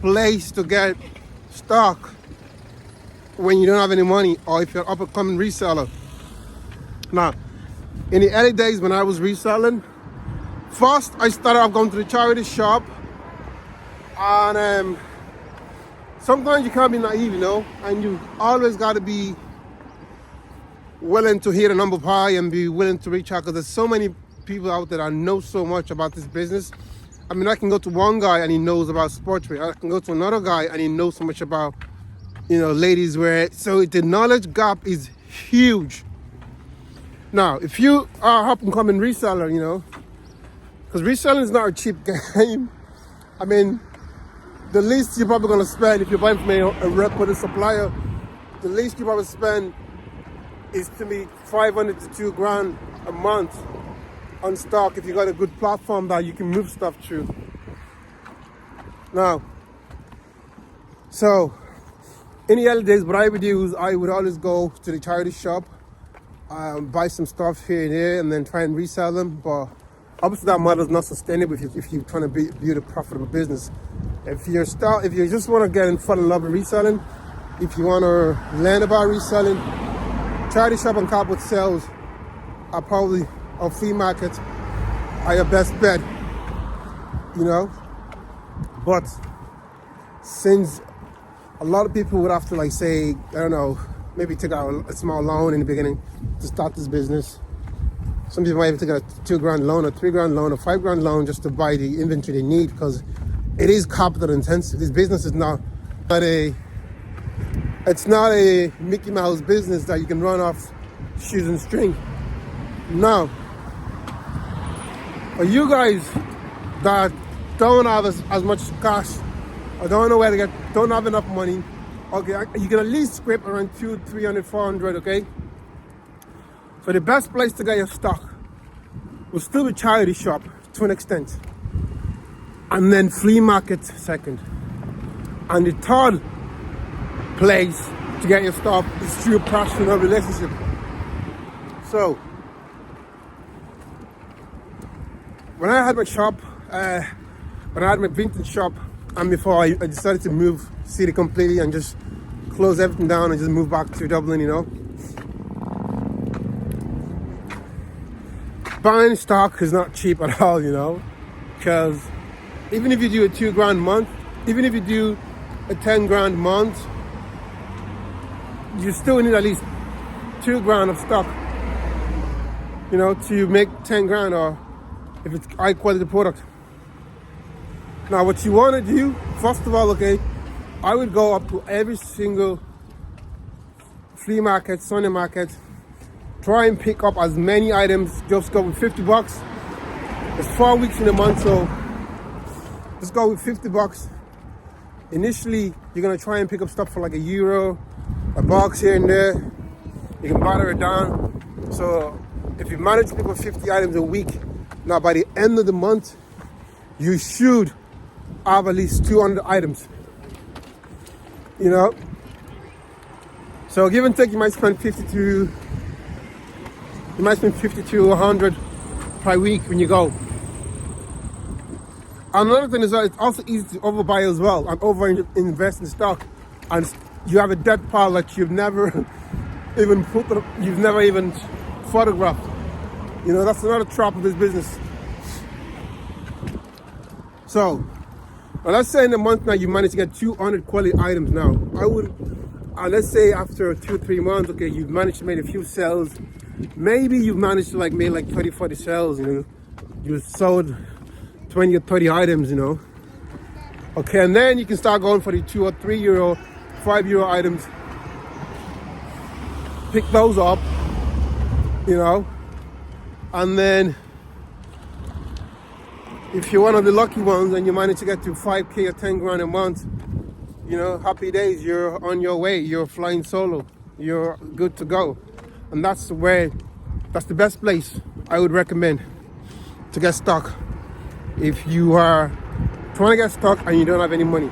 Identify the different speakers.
Speaker 1: place to get stock when you don't have any money, or if you're an up-and-coming reseller. Now, in the early days when I was reselling, first I started off going to the charity shop, and sometimes you can't be naive, and you always got to be willing to hear the number high and be willing to reach out, because there's so many people out there that know so much about this business. I mean, I can go to one guy and he knows about sportswear. I can go to another guy and he knows so much about, ladies wear. So the knowledge gap is huge. Now, if you are up and coming reseller, because reselling is not a cheap game. I mean, the least you're probably going to spend if you're buying from a reputable supplier, the least you probably spend is to be $500 to $2,000 a month on stock if you got a good platform that you can move stuff through. Now, so in the early days, what I would do is I would always go to the charity shop, buy some stuff here and there, and then try and resell them. But obviously that model is not sustainable if you're trying to build a profitable business. If you just want to get in fall in love with reselling, if you want to learn about reselling, charity shop and cardboard sales are probably, or flea market, are your best bet, But since a lot of people would have to say, I don't know, maybe take out a small loan in the beginning to start this business. Some people might even take a $2,000 loan, or $3,000 loan, or $5,000 loan just to buy the inventory they need, because it is capital intensive. This business is not a Mickey Mouse business that you can run off shoes and string. Now, for you guys that don't have as much cash, or don't know where to don't have enough money, okay, you can at least scrape around $200, $300, $400, okay? So the best place to get your stock will still be charity shop to an extent, and then flea market second, and the third place to get your stuff is through a personal relationship. So when I had my shop, when I had my vintage shop, and before I decided to move city completely and just close everything down and just move back to Dublin, buying stock is not cheap at all, because even if you do a $2,000 month, even if you do a $10,000 month, you still need at least $2,000 of stock, to make $10,000, or if it's high quality product. Now, what you want to do, first of all, okay, I would go up to every single flea market, Sunday market, try and pick up as many items. Just go with $50. It's 4 weeks in a month, so just go with $50. Initially, you're gonna try and pick up stuff for like €1, a box here and there. You can barter it down. So if you manage to pick up 50 items a week, now by the end of the month, you should have at least 200 items. So give and take, you might spend 50 to 100 per week when you go. Another thing is that it's also easy to overbuy as well and over invest in stock, and you have a dead pile that you've never even photographed. That's another trap of this business. So, let's say in a month now you manage to get 200 quality items. Now, I would, let's say after 2 or 3 months, okay, you've managed to make a few sales. Maybe you've managed to make like 30, 40 sales. You sold 20 or 30 items. Okay, and then you can start going for the €2 or €3, €5 items. Pick those up, and then if you're one of the lucky ones and you manage to get to 5K or 10 grand a month, happy days, you're on your way, you're flying solo, you're good to go. And that's the best place I would recommend to get stock if you are trying to get stock and you don't have any money.